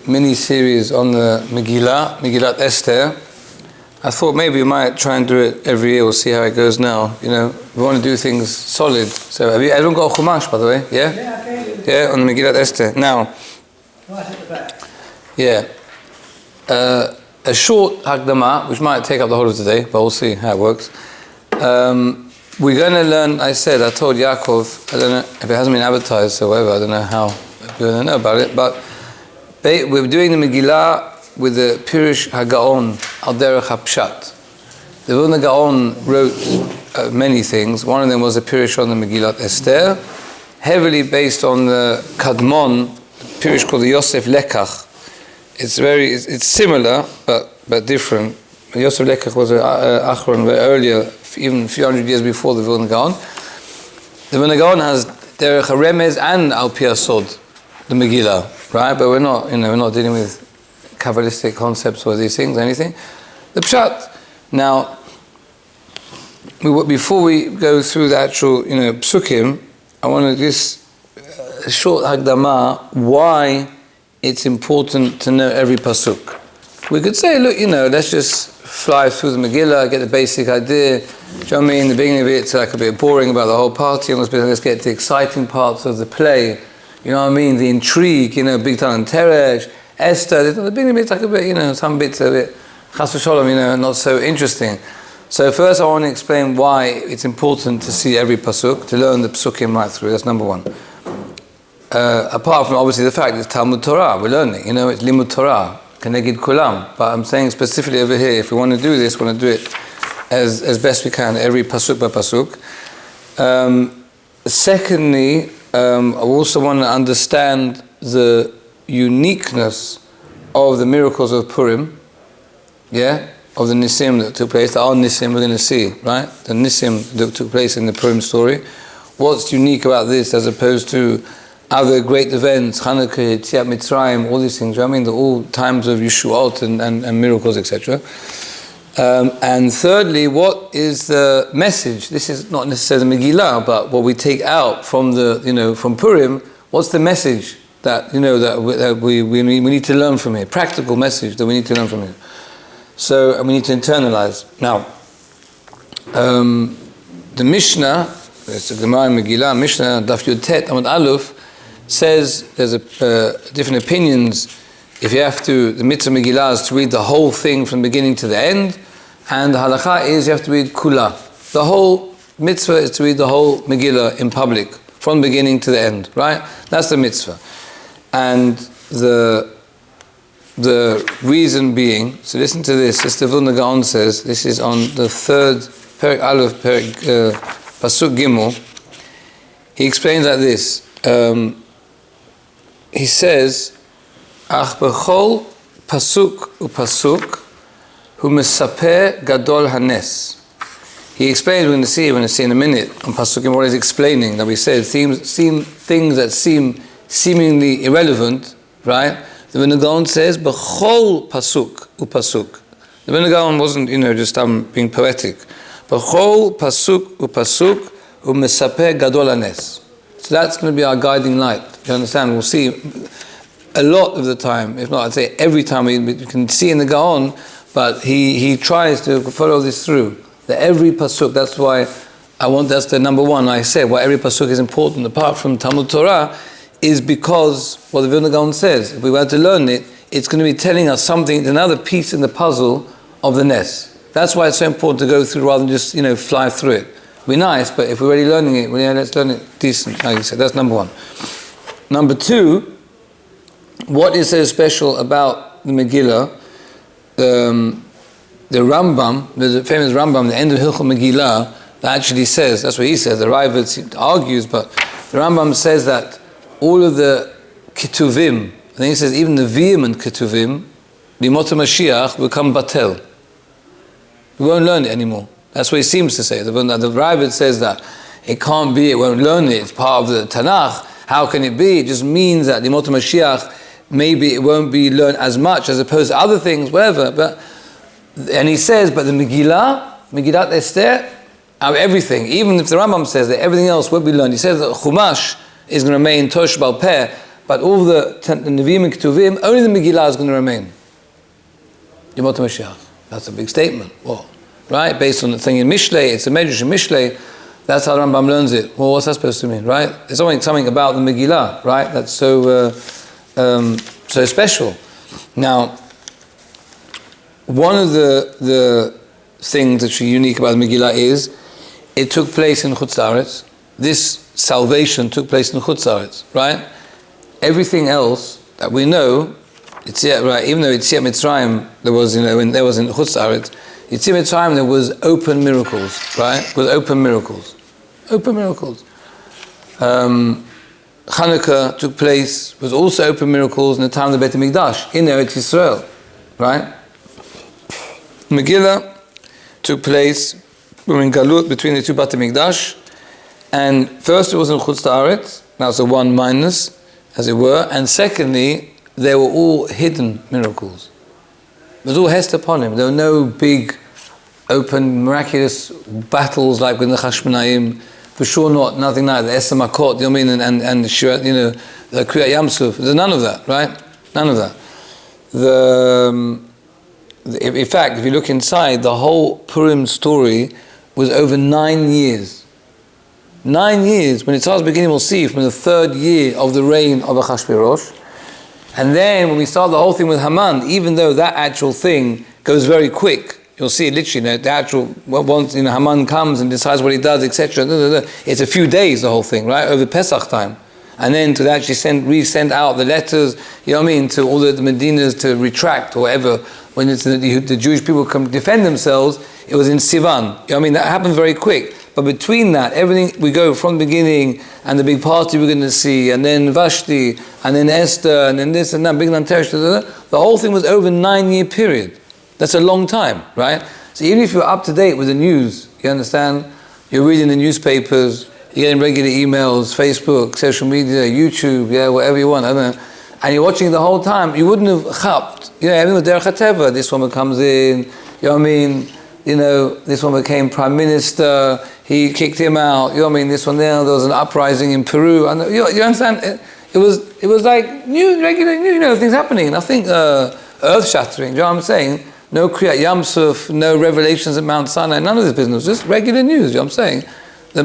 mini-series on the Megillat Esther. I thought maybe we might try and do it every year. We'll see how it goes now. You know, we want to do things solid. So have you, everyone got a Chumash, by the way? Yeah? Yeah, okay. Yeah, on the Megillat Esther. Now, Right at the back. yeah. A short Hagdama, which might take up the whole of today, but we'll see how it works. We're going to learn, I told Yaakov, I don't know if it hasn't been advertised or whatever, I don't know how people don't know about it, but we're doing the Megillah with the Pirush HaGaon, Al Derech HaPshat. The Vilna Gaon wrote many things. One of them was a Pirush on the Megillat Esther, heavily based on the Kadmon, Pirush called the Yosef Lekach. It's similar, but different. Yosef Lekach was an Achron very earlier, even a few hundred years before the Vilna Gaon. The Vilna Gaon has Derech HaRemez and Al Pi HaSod, the Megillah, right? But we're not dealing with Kabbalistic concepts or these things, anything. The Pshat. Now, before we go through the actual, Psukim, I want to just a short Hagdama why it's important to know every pasuk. We could say, look, let's just fly through the Megillah, get the basic idea. Do you know what I mean? The beginning of it's like a bit boring about the whole party, and let's get to the exciting parts of the play. You know what I mean? The intrigue, Big Tan and Teresh, Esther. The beginning of it's like a bit, some bits of it, Chas v'Sholom, not so interesting. So first I want to explain why it's important to see every pasuk, to learn the psukim right through. That's number one. Apart from obviously the fact it's Talmud Torah, we're learning, it's Limud Torah, Kenegid Kulam. But I'm saying specifically over here, if we want to do this, we want to do it as best we can, every pasuk by pasuk. Secondly, I also want to understand the uniqueness of the miracles of Purim, of the Nisim that took place. There are Nisim we're going to see, right? The Nisim that took place in the Purim story. What's unique about this as opposed to other great events, Hanukkah, Yetziat Mitzrayim, all these things, they're all times of Yeshuot and miracles, etc. And thirdly, what is the message? This is not necessarily the Megillah, but what we take out from from Purim. What's the message that that we need to learn from here? Practical message that we need to learn from here. So, and we need to internalize. Now, the Mishnah, it's the Gemara in Megillah, Mishnah Daf Yud Tet Amud Aleph, says there's different opinions. If you have to, the mitzvah Megillah is to read the whole thing from the beginning to the end, and the halakha is you have to read Kula. The whole mitzvah is to read the whole Megillah in public, from the beginning to the end, right? That's the mitzvah. And the reason being, so listen to this, the Vilna Gaon says, this is on the third Perek Aleph, Pasuk Gimel. He explains like this. He says, Ach bechol pasuk upasuk hu mesaper gadol hanes. He explains, we're going to see in a minute, on Pasukim what he's explaining, that we said things that seem seemingly irrelevant, right? The Vilna Gaon says, bechol pasuk upasuk. The Vilna Gaon wasn't, just being poetic. Bechol pasuk upasuk hu mesaper gadol hanes. So that's going to be our guiding light. You understand? We'll see a lot of the time, if not, I'd say every time we can see in the Gaon, but he tries to follow this through. That every pasuk, that's why that's the number one I said, why every pasuk is important, apart from Talmud Torah, is because what the Vilna Gaon says. If we were to learn it, it's going to be telling us something, another piece in the puzzle of the Nes. That's why it's so important to go through rather than just, fly through it. We're nice, but if we're already learning it, let's learn it decent, like you said. That's number one. Number two, what is so special about the Megillah? The Rambam, there's a famous Rambam, the end of Hilchot Megillah, that actually says, that's what he says, the Raavad argues, but the Rambam says that all of the Ketuvim, I think he says even the vehement Ketuvim, Bimot HaMashiach, become Batel. We won't learn it anymore. That's what he seems to say. The Raavad says that it can't be, it won't learn it, it's part of the Tanakh. How can it be? It just means that the Yemot HaMashiach, maybe it won't be learned as much as opposed to other things, whatever. And he says, but the Megillat Esther, everything, even if the Rambam says that everything else will be learned, he says that Chumash is going to remain Tosh Bal Peh, but all the Nevi'im and Ketuvim, only the Megillah is going to remain. Yemot HaMashiach. That's a big statement. Well, right? Based on the thing in Mishlei, it's a Medrash in Mishlei. That's how the Rambam learns it. Well, what's that supposed to mean, right? There's something about the Megillah, right? That's so special. Now, one of the things that's unique about the Megillah is it took place in Chutz La'aretz. This salvation took place in Chutz La'aretz, right? Everything else that we know, it's yet right. Even though it's yet Mitzrayim, there was when there was in Chutz La'aretz, it's yet Mitzrayim there was open miracles, right? With open miracles. Hanukkah took place, was also open miracles in the time of the Beit HaMikdash, in Eretz Yisrael, right? Megillah took place, we were in Galut between the two Beit HaMikdash, and first it was in Chutz La'aretz, now it's a one minus, as it were, and secondly, they were all hidden miracles. It was all hest upon him. There were no big, open, miraculous battles like with the Chashmonaim. For sure nothing like the Esser Makot, and the Shira, the Kriyat Yamsuf. There's none of that, right? None of that. In fact, if you look inside, the whole Purim story was over 9 years. 9 years, when it starts beginning, we'll see, from the 3rd year of the reign of Achashverosh. And then when we start the whole thing with Haman, even though that actual thing goes very quick, you'll see it literally, the actual, once Haman comes and decides what he does, etc. It's a few days, the whole thing, right? Over Pesach time. And then to actually resend out the letters, to all the Medinas to retract or whatever, when it's the Jewish people come defend themselves, it was in Sivan. That happened very quick. But between that, everything, we go from the beginning, and the big party we're going to see, and then Vashti, and then Esther, and then this and that, big Nantesh, the whole thing was over a 9-year period. That's a long time, right? So even if you're up to date with the news, you understand, you're reading the newspapers, you're getting regular emails, Facebook, social media, YouTube, whatever you want, I don't know, and you're watching the whole time, you wouldn't have chapped. Everything was derech hateva. This woman comes in, this one became prime minister, he kicked him out, this one there was an uprising in Peru, and you understand, it was like regular news, things happening, nothing earth-shattering, you know what I'm saying? No Kriyat Yamsuf, no revelations at Mount Sinai, none of this business, just regular news, you know what I'm saying? The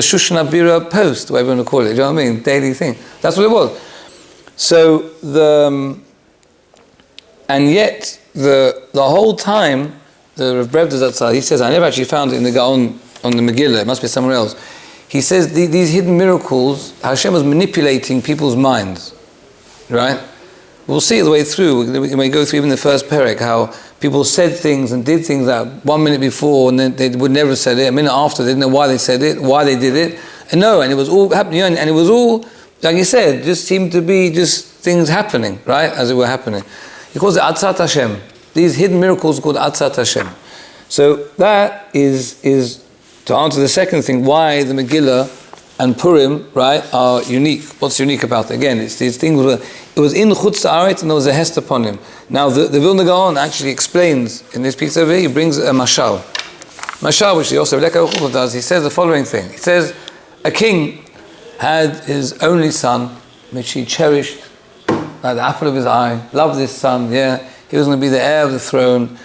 Shushan Abira Post, whatever you want to call it, you know what I mean? Daily thing. That's what it was. So and yet the whole time, the Rav Brev Zatzal, he says, I never actually found it in the Gaon on the Megillah, it must be somewhere else. He says these hidden miracles, Hashem was manipulating people's minds, right? We'll see it the way through. We may go through even the first perek, how people said things and did things that 1 minute before and then they would never have said it, a minute after they didn't know why they said it, why they did it, and it was all happening, and it was all, like you said, just seemed to be just things happening, right, as it were happening. He calls it Atzat Hashem. These hidden miracles are called Atzat Hashem. So that is to answer the second thing, why the Megillah and Purim, right, are unique. What's unique about it? Again, it's these things. It was in Chutz La'aretz and there was a hest upon him. Now the Vilna Gaon actually explains in this piece over here. He brings a mashal, which he also does. He says the following thing. He says a king had his only son, which he cherished like the apple of his eye. Loved this son. He was going to be the heir of the throne.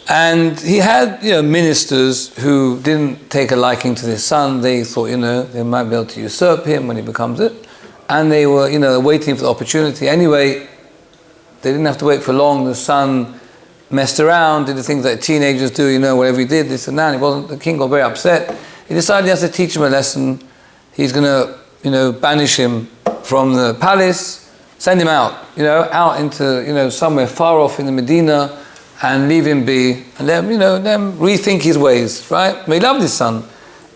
And he had, ministers who didn't take a liking to this son. They thought, they might be able to usurp him when he becomes it. And they were, waiting for the opportunity. Anyway, they didn't have to wait for long. The son messed around, did the things that teenagers do, whatever he did, this and that. The king got very upset. He decided he has to teach him a lesson. He's going to, banish him from the palace, send him out, out into, somewhere far off in the Medina, and leave him be, and let him, rethink his ways, right? But he loved his son,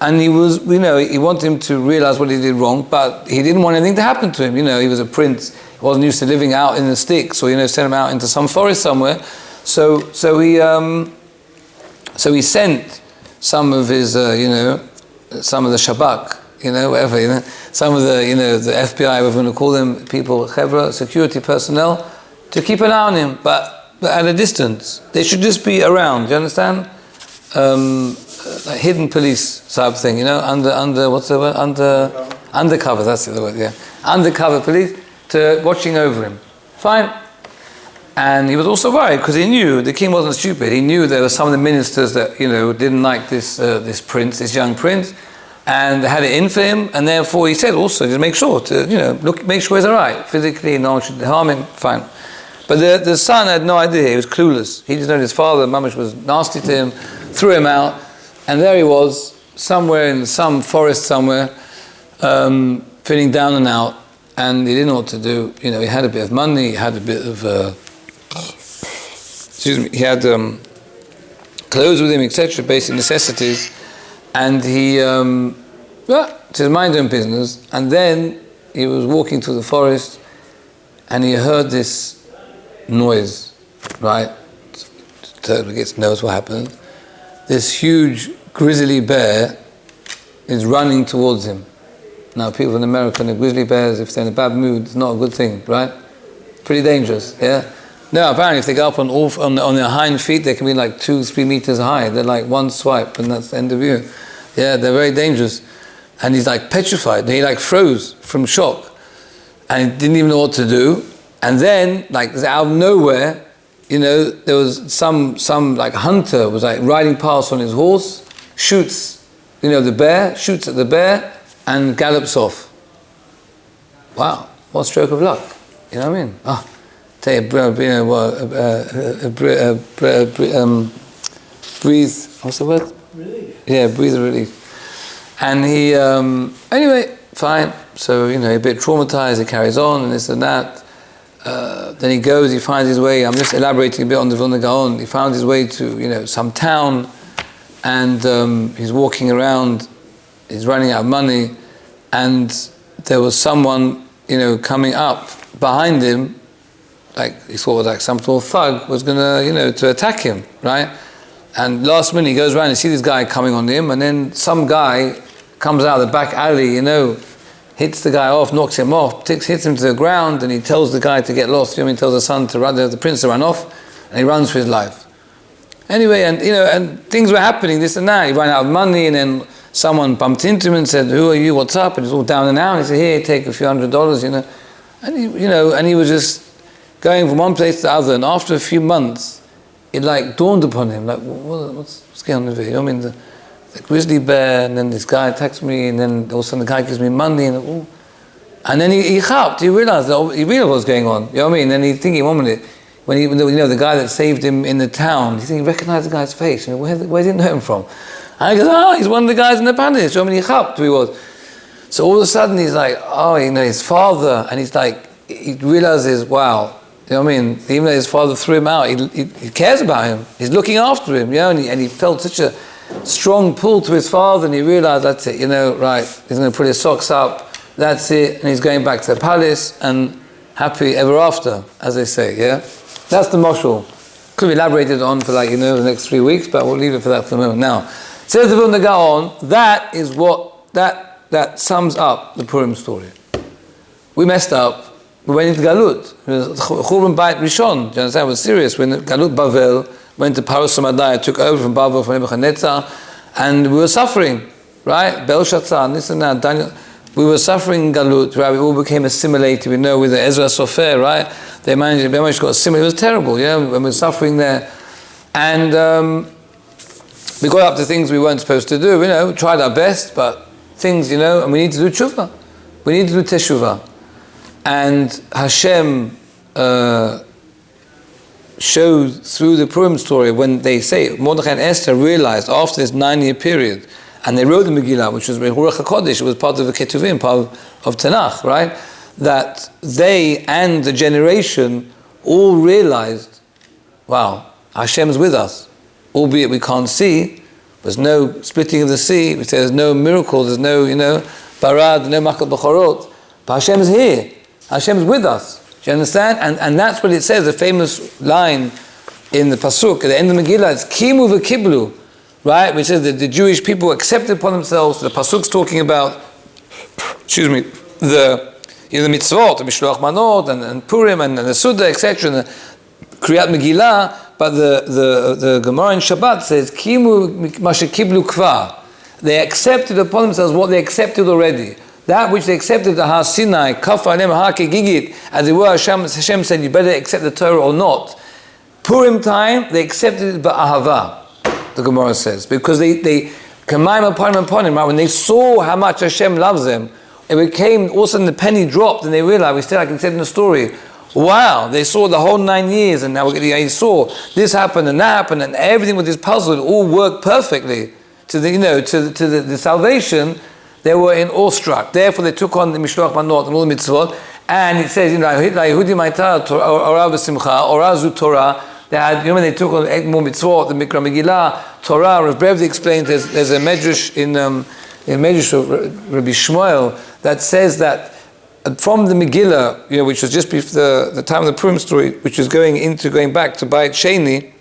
and he was, he wanted him to realize what he did wrong, but he didn't want anything to happen to him. He was a prince, he wasn't used to living out in the sticks, or send him out into some forest somewhere. So he sent some of his, some of the Shabak, whatever, some of the, the FBI, whatever you want to call them, people, chevra, security personnel, to keep an eye on him, but at a distance. They should just be around, do you understand? Like hidden police type thing, under what's the word? Undercover, that's the word, undercover police, to watching over him. Fine. And he was also worried because he knew the king wasn't stupid. He knew there were some of the ministers that didn't like this prince, this young prince, and they had it in for him. And therefore, he said also just make sure to make sure he's all right physically. No one should harm him. Fine. But the son had no idea. He was clueless. He just knew his father, Mamish, was nasty to him, threw him out, and there he was somewhere in some forest somewhere, feeling down and out, and he didn't know what to do. He had a bit of money. He had a bit of he had clothes with him, etc., basic necessities, and he to his mind own business. And then he was walking through the forest, and he heard this noise, right? Totally knows what happened. This huge grizzly bear is running towards him. Now, people in America, the grizzly bears, if they're in a bad mood, it's not a good thing, right? Pretty dangerous, yeah? No, apparently if they go up on their hind feet, they can be like 2-3 meters high. They're like one swipe and that's the end of you. Yeah, they're very dangerous. And he's like petrified. And he like froze from shock. And he didn't even know what to do. And then, like out of nowhere, there was some like hunter was like riding past on his horse, shoots at the bear and gallops off. Wow, what stroke of luck. You know what I mean? Breathe, what's the word? Relief. Yeah, breathe relief. And he, anyway, fine. So, a bit traumatized, he carries on and this and that. Then he goes, he finds his way, I'm just elaborating a bit on the Vilna Gaon, he found his way to, some town, and he's walking around, he's running out of money, and there was someone, coming up behind him, like he thought it was like some sort of thug was gonna, to attack him, right? And last minute he goes around and sees this guy coming on him, and then some guy comes out of the back alley, hits the guy off, knocks him off, hits him to the ground, and he tells the guy to get lost. He tells the son to run, the prince to run off, and he runs for his life. Anyway, and and things were happening, this and that. He ran out of money, and then someone bumped into him and said, "Who are you? What's up?" And he's all down and out. And he said, "Here, take a few $100s," And he, and he was just going from one place to the other. And after a few months, it like dawned upon him, like, what's going on with it? The grizzly bear, and then this guy attacks me, and then all of a sudden the guy gives me money, and then he chapped. He realized what was going on. You know what I mean? And he's thinking, 1 minute, when the guy that saved him in the town, he recognized the guy's face. Where did he know him from? And he goes, he's one of the guys in the palace. You know what I mean? He chapped who he was. So all of a sudden he's like, his father, and he's like, he realizes, wow. You know what I mean? Even though his father threw him out, he cares about him. He's looking after him, and he felt such a strong pull to his father, and he realized that's it, right, he's going to put his socks up, that's it, and he's going back to the palace, and happy ever after, as they say, yeah? That's the mashal. Could be elaborated on for the next 3 weeks, but we'll leave it for that for the moment. Now, says the Vilna Gaon, that is what, that sums up the Purim story. We messed up. We went into Galut. Churban Beit Rishon. Do you understand? It was serious. When Galut Bavel went to Paros Samadai, took over from Bavel, from Nebuchadnezzar, and we were suffering, right? Belshazzar, this and that, Daniel. We were suffering in Galut, right? We all became assimilated. We know with the Ezra Sofer, right? They managed to got assimilated. It was terrible, yeah? When we were suffering there. And we got up to things we weren't supposed to do. We tried our best, but things, and we need to do tshuva. We need to do teshuvah. And Hashem showed through the Purim story when they say Mordechai and Esther realized after this 9-year period, and they wrote the Megillah, which was Ruach HaKodesh, it was part of the Ketuvim, part of Tanakh, right? That they and the generation all realized, wow, Hashem's with us, albeit we can't see. There's no splitting of the sea. We say there's no miracle. There's no, barad, no makat b'chorot. But Hashem is here. Hashem is with us. Do you understand? And that's what it says, the famous line in the Pasuk, at the end of the Megillah, it's Kimu v'kiblu, right? Which says that the Jewish people accepted upon themselves, the Pasuk's talking about, the mitzvot, the Mishloach Manot, and Purim, and the Suda, etc., and the Kriyat Megillah, but the Gemara in Shabbat says, Kimu mashe kiblu kvar. They accepted upon themselves what they accepted already. that which they accepted the Har Sinai, Kaf Alem Har Kegigit, as it were, Hashem said, you better accept the Torah or not. Purim time, they accepted it ba'ahava, the Gemara says, because they Kamayim upon him, right? When they saw how much Hashem loves them, it became, all of a sudden the penny dropped and they realized, we still, like I said in the story, wow, they saw the whole 9 years and now they saw this happened and that happened and everything with this puzzle, it all worked perfectly to the, the salvation. They were in awestruck. Therefore they took on the Mishloach Manot and all the mitzvot, and it says, they had, they took on 8 more mitzvot, the Mikra Megillah, Torah. Rav Brevdi explains there's a medrash in Medrash of Rabbi Shmuel that says that from the Megillah, which was just before the time of the Purim story, which was going back to Bayit Sheni,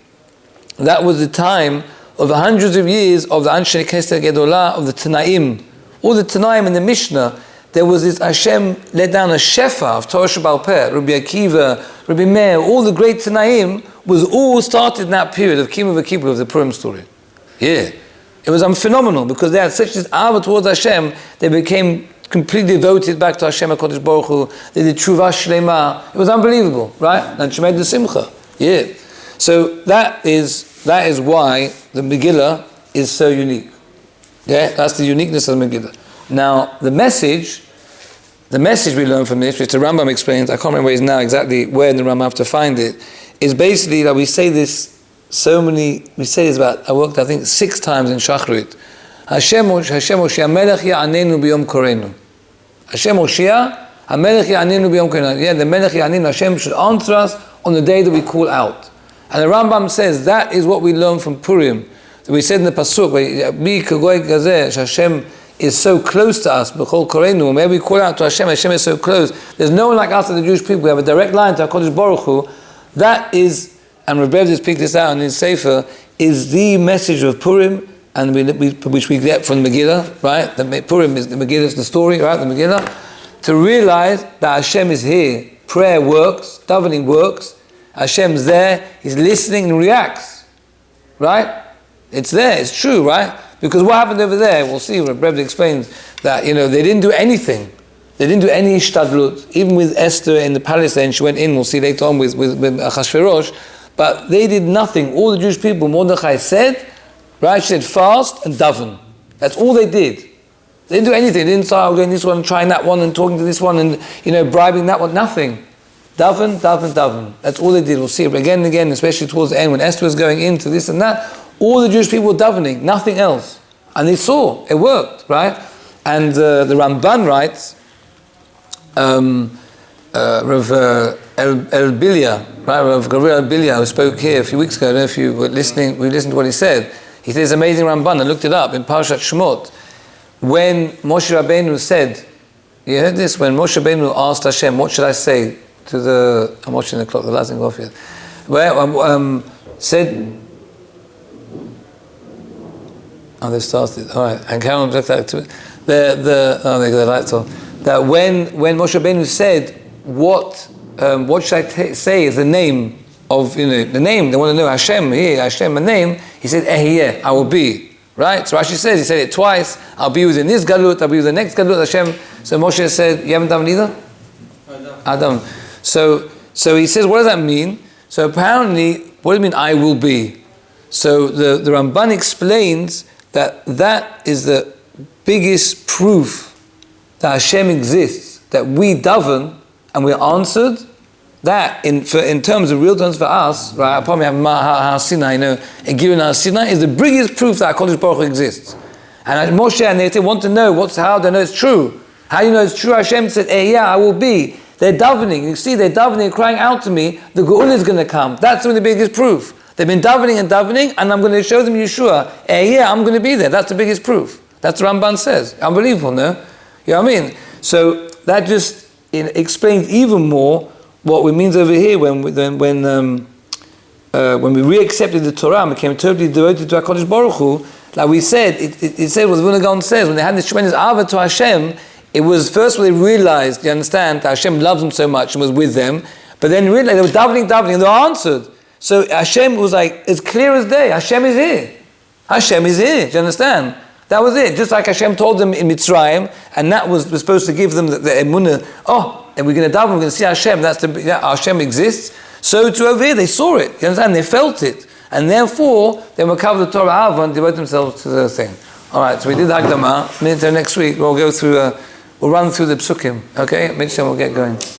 that was the time of the hundreds of years of the Anshe Kester Gedolah, of the Tanaim. All the Tanaim in the Mishnah, there was this Hashem let down a Shefa of Torah Shebal Peh, Rabbi Akiva, Rabbi Meir, all the great Tanaim was all started in that period of Kima V'Kippur, of the Purim story. Yeah. It was phenomenal because they had such this Ava towards Hashem, they became completely devoted back to Hashem HaKadosh Baruch Hu. They did Tshuva Shlema. It was unbelievable, right? And Shemed the Simcha. Yeah. So that is why the Megillah is so unique. Yeah, that's the uniqueness of the Megillah. Now, the message we learn from this, which the Rambam explains, I can't remember now exactly where in the Rambam I have to find it, is basically that we say this about, I worked I think 6 times in Shachrit. Hashem Hoshia Melech Ya'anenu B'yom Korenu. Hashem Hoshia HaMelech Ya'anenu B'yom Korenu. Yeah, the Melech Ya'anenu, Hashem should answer us on the day that we call out. And the Rambam says that is what we learn from Purim. So we said in the Pasuk, Hashem is so close to us, B'chol Korenu, whenever we call out to Hashem, Hashem is so close. There's no one like us, the Jewish people. We have a direct line to HaKadosh Baruch Hu. That is, and Rebbe just picked this out in his Sefer, is the message of Purim, and which we get from the Megillah, right? The Purim is the Megillah, is the story, right? The Megillah, to realize that Hashem is here. Prayer works, davening works. Hashem's there. He's listening and reacts, right? It's there. It's true, right? Because what happened over there, we'll see. Rebbe explains that they didn't do anything. They didn't do any ishtadlut. Even with Esther in the palace, then she went in. We'll see later on with Achashverosh. But they did nothing. All the Jewish people, Mordechai said, right? She said fast and daven. That's all they did. They didn't do anything. They didn't start going this one, trying that one, and talking to this one, and bribing that one. Nothing. Daven, daven, daven. That's all they did. We'll see it again and again, especially towards the end when Esther was going into this and that. All the Jewish people were davening, nothing else, and they saw it worked, right? And the Ramban writes, Rav Elbilia, right? Rav Gabriel Elbilia, who spoke here a few weeks ago. I don't know if you were listening. We listened to what he said. He says amazing Ramban. I looked it up in Parashat Shemot. When Moshe Rabbeinu said, you heard this? When Moshe Rabbeinu asked Hashem, what should I say to the? I'm watching the clock. The last thing off yet. Well, said. Oh, they started. All right. And Karen looked at it. They got the lights on. That when Moshe Rabbeinu said, what should I say is the name of the name? They want to know Hashem here, Hashem a name. He said, Ehyeh, I will be. Right? So Rashi says, he said it twice. I'll be within this galut. I'll be within the next galut. Hashem. So Moshe said, you haven't done either? Adam. So he says, what does that mean? So apparently, what does it mean? I will be. So the Ramban explains that is the biggest proof that Hashem exists, that we daven and we're answered. That in terms of real terms for us, right? Apart from Har Sinai, and given Har Sinai is the biggest proof that HaKadosh Baruch Hu exists. And Moshe and they want to know how they know it's true. How do you know it's true? Hashem said, yeah, I will be. They're davening. You see, they're davening, crying out to me. The Geula is going to come. That's the biggest proof. They've been davening, and I'm going to show them Yeshua. Yeah, I'm going to be there. That's the biggest proof. That's what Ramban says. Unbelievable, no? You know what I mean? So that just explains even more what it means over here when we re-accepted the Torah and became totally devoted to HaKadosh Baruch Hu. Like we said, it said what Vilna Gaon says, when they had this tremendous Ava to Hashem, it was first when they realized, you understand, that Hashem loves them so much and was with them, but then realized they were davening, and they were answered. So Hashem was like, as clear as day, Hashem is here. Hashem is here, do you understand? That was it. Just like Hashem told them in Mitzrayim, and that was supposed to give them the emunah. Oh, and we're going to daven, we're going to see Hashem. Hashem exists. So too over here, they saw it. You understand? They felt it, and therefore they were covered the Torah Ava and devoted themselves to the thing. All right. So we did Hagdama. Next week we'll go through. We'll run through the psukim. Okay. Mitzvah. We'll get going.